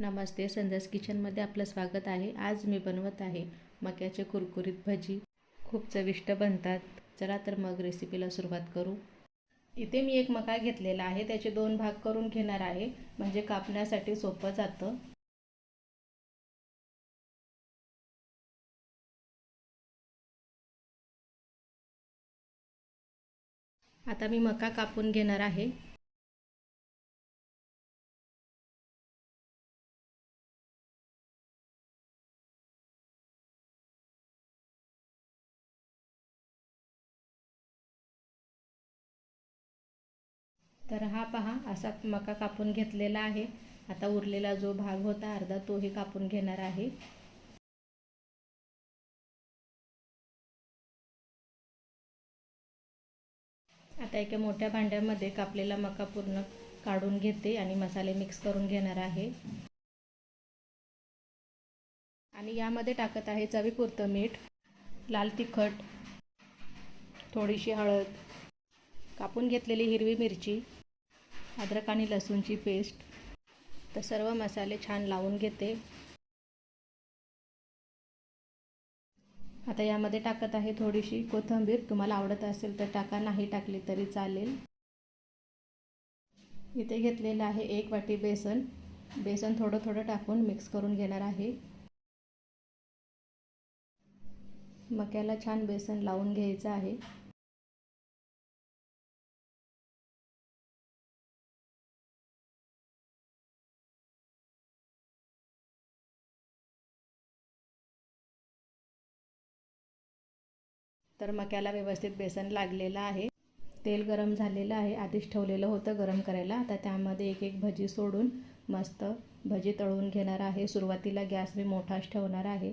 नमस्ते, संध्यास किचनमध्ये आपलं स्वागत आहे। आज मी बनवत आहे मक्याचे कुरकुरीत भजी। खूप चविष्ट बनतात। चला तर मग रेसिपीला सुरुवात करू। इथे मी एक मका घेतलेला आहे, त्याचे 2 भाग करून घेणार आहे, म्हणजे कापण्यासाठी सोपं जातं। आता मी मका कापून घेणार आहे। तर हा पहा, असा मका कापून घेतलेला आहे। आता उरलेला जो भाग होता अर्धा, तोही कापून घेणार आहे। आता एका मोठ्या भांड्यामध्ये कापलेला मका पूर्ण काढून घेते आणि मसाले मिक्स करून घेणार आहे। आणि यामध्ये टाकत आहे चवीपुरतं मीठ, लाल तिखट, थोडीशी हळद, कापून घेतलेली हिरवी मिरची, अद्रक आणि लसूणची पेस्ट। तर सर्व मसाले छान लावून घेते। आता यामध्ये टाकत आहे थोडीशी कोथिंबीर, तुम्हाला आवडत असेल तर टाका, नाही टाकली तरी चालेल। इथे घेतलेलं आहे 1 वाटी बेसन। बेसन थोडं थोडं टाकून मिक्स करून घेणार आहे। मक्याला छान बेसन लावून घ्यायचं आहे। तर मक्याला व्यवस्थित बेसन लागलेलं आहे। तेल गरम झालेलं आहे, आधीच ठेवलेलं होतं गरम करायला। आता त्यामध्ये एक एक भजी सोडून मस्त भजी तळून घेणार आहे। सुरुवातीला गॅस मी मोठाच ठेवणार आहे।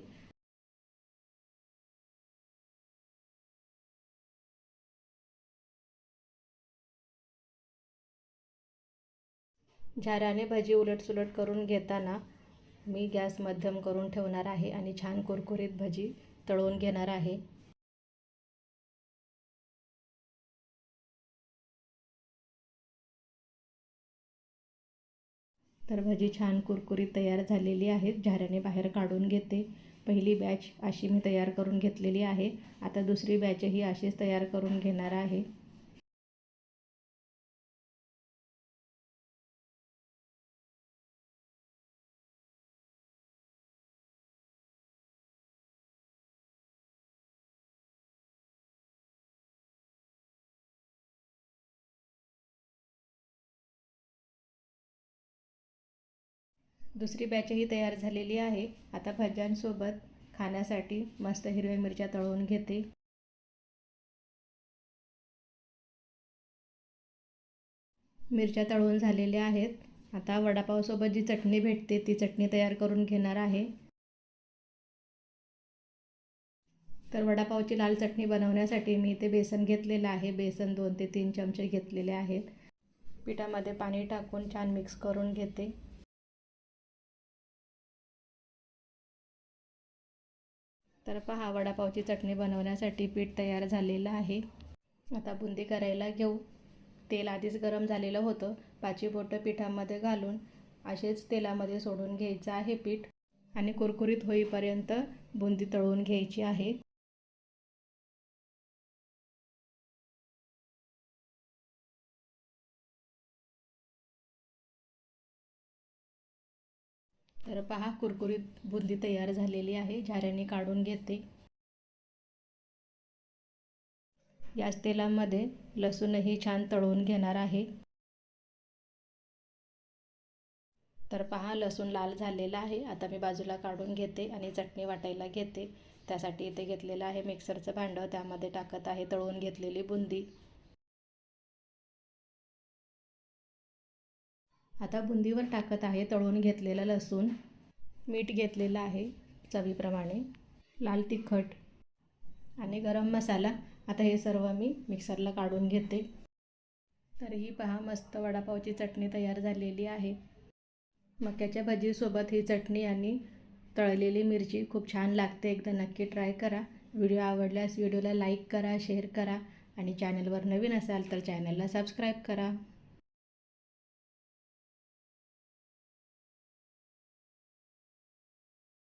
झाऱ्याने भजी उलटसुलट करून घेताना मी गॅस मध्यम करून ठेवणार आहे आणि छान कुरकुरीत भजी तळून घेणार आहे। तर भजी छान कुरकुरीत तयार झालेली आहेत। झाऱ्याने बाहेर काढून घेते। पहिली बॅच अशी मी तयार करून घेतलेली आहे। आता दुसरी बॅचही अशीच तयार करून घेणार आहे। दुसरी बॅचही तयार झालेली आहे। आता भज्यांसोबत खाण्यासाठी मस्त हिरव्या मिरच्या तळून घेते। मिरच्या तळून झालेल्या आहेत। आता वडापावसोबत जी चटणी भेटते ती चटणी तयार करून घेणार आहे। तर वडापावची लाल चटणी बनवण्यासाठी मी इथे बेसन घेतलेलं आहे। बेसन 2 ते 3 चमचे घेतलेले आहेत। पिठामध्ये पाणी टाकून छान मिक्स करून घेते। तर पहा, वडापावची चटणी बनवण्यासाठी पीठ तयार झालेलं आहे। आता बुंदी करायला घेऊ। तेल आधीच गरम झालेलं होतं। 5 बोटं पिठामध्ये घालून असेच तेलामध्ये सोडून घ्यायचं आहे पीठ आणि कुरकुरीत होईपर्यंत बुंदी तळून घ्यायची आहे। तर पहा, कुरकुरीत बुंदी तयार झालेली आहे। झाऱ्याने काढून घेते। याच तेलामध्ये लसूणही छान तळून घेणार आहे। तर पहा, लसूण लाल झालेला आहे। आता मी बाजूला काढून घेते आणि चटणी वाटायला घेते। त्यासाठी इथे घेतलेलं आहे मिक्सरचं भांडं, त्यामध्ये टाकत आहे तळून घेतलेली बुंदी। आता बुंदीवर टाकत आहे तळून घेतलेलं लसूण, मीठ घेतलेलं आहे चवीप्रमाणे, लाल तिखट आणि गरम मसाला। आता हे सर्व मी मिक्सरला काढून घेते। तर ही पहा, मस्त वडापावची चटणी तयार झालेली आहे। मक्याच्या भजीसोबत ही चटणी आणि तळलेली मिरची खूप छान लागते। एकदा नक्की ट्राय करा। व्हिडिओ आवडल्यास व्हिडिओला लाईक करा, शेअर करा आणि चॅनलवर नवीन असाल तर चॅनलला सबस्क्राईब करा।